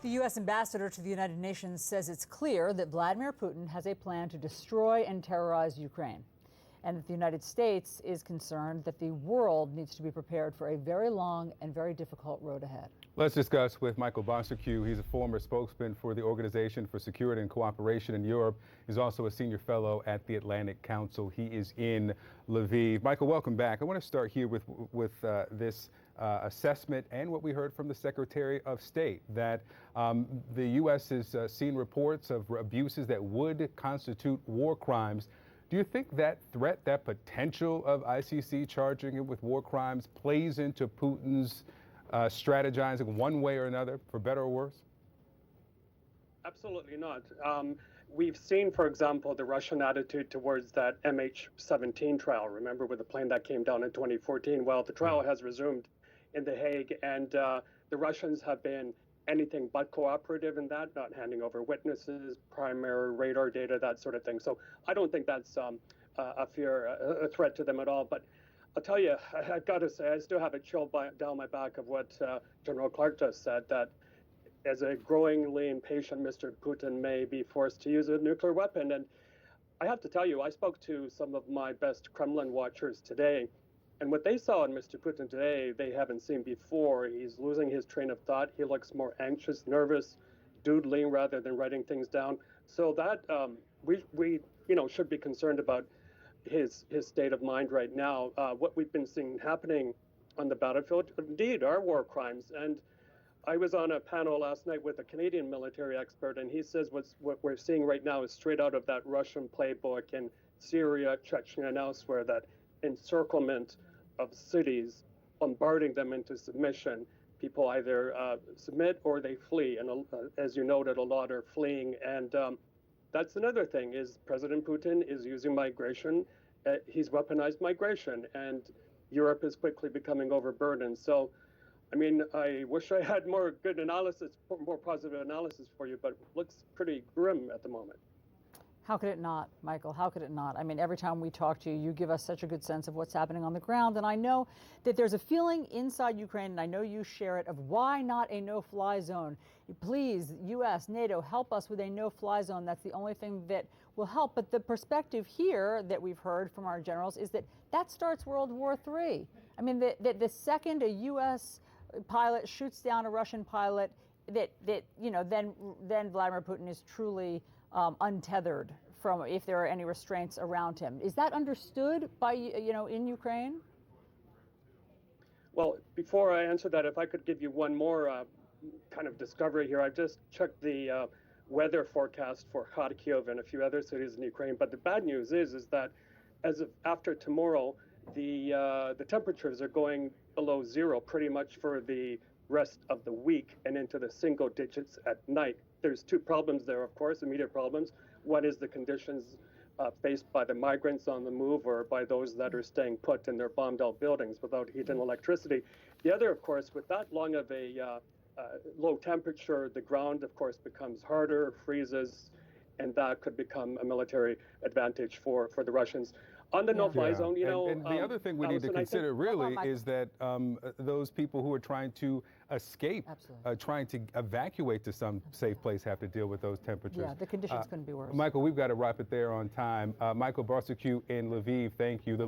The U.S. ambassador to the United Nations says it's clear that Vladimir Putin has a plan to destroy and terrorize Ukraine, and that the United States is concerned that the world needs to be prepared for a very long and very difficult road ahead. Let's discuss with Michael Bociurkiw. He's a former spokesman for the Organization for Security and Cooperation in Europe. He's also a senior fellow at the Atlantic Council. He is in Lviv. Michael, welcome back. I want to start here with this assessment and what we heard from the Secretary of State, that the U.S. has seen reports of abuses that would constitute war crimes. Do you think that threat, that potential of ICC charging him with war crimes, plays into Putin's strategizing one way or another, for better or worse? Absolutely not. We've seen, for example, the Russian attitude towards that MH17 trial. Remember, with the plane that came down in 2014? Well, the trial has resumed in The Hague, and the Russians have been anything but cooperative in that, not handing over witnesses, primary radar data, that sort of thing. So I don't think that's a threat to them at all. But I'll tell you, I've got to say, I still have a chill down my back of what General Clark just said, that as a growingly impatient Mr. Putin may be forced to use a nuclear weapon. And I have to tell you, I spoke to some of my best Kremlin watchers today, and what they saw in Mr. Putin today, they haven't seen before. He's losing his train of thought. He looks more anxious, nervous, doodling rather than writing things down. So that we should be concerned about his state of mind right now. What we've been seeing happening on the battlefield, indeed, are war crimes. And I was on a panel last night with a Canadian military expert, and he says what we're seeing right now is straight out of that Russian playbook in Syria, Chechnya, and elsewhere, that encirclement of cities, bombarding them into submission. People either submit or they flee, and as you noted, a lot are fleeing. And that's another thing, is President Putin is using migration. He's weaponized migration, and Europe is quickly becoming overburdened. So, I mean, I wish I had more good analysis, more positive analysis for you, but it looks pretty grim at the moment. How could it not, Michael? How could it not? I mean, every time we talk to you, you give us such a good sense of what's happening on the ground. And I know that there's a feeling inside Ukraine, and I know you share it, of why not a no-fly zone? Please, U.S., NATO, help us with a no-fly zone. That's the only thing that will help. But the perspective here that we've heard from our generals is that that starts World War III. I mean, the second a U.S. pilot shoots down a Russian pilot, then Vladimir Putin is truly untethered from if there are any restraints around him. Is that understood by, in Ukraine? Well, before I answer that, if I could give you one more kind of discovery here. I've just checked the weather forecast for Kharkiv and a few other cities in Ukraine. But the bad news is that as of after tomorrow, the temperatures are going below zero pretty much for the rest of the week and into the single digits at night. There's two problems there, of course, immediate problems. One is the conditions faced by the migrants on the move or by those that are staying put in their bombed out buildings without heat and electricity. The other, of course, with that long of a low temperature, the ground, of course, becomes harder, freezes, and that could become a military advantage for the Russians. On the no-fly zone, And the other thing we need to consider really is that those people who are trying to escape, trying to evacuate to some safe place, have to deal with those temperatures. Yeah, the conditions couldn't be worse. Michael, we've got to wrap it there on time. Michael Bociurkiw in Lviv, thank you.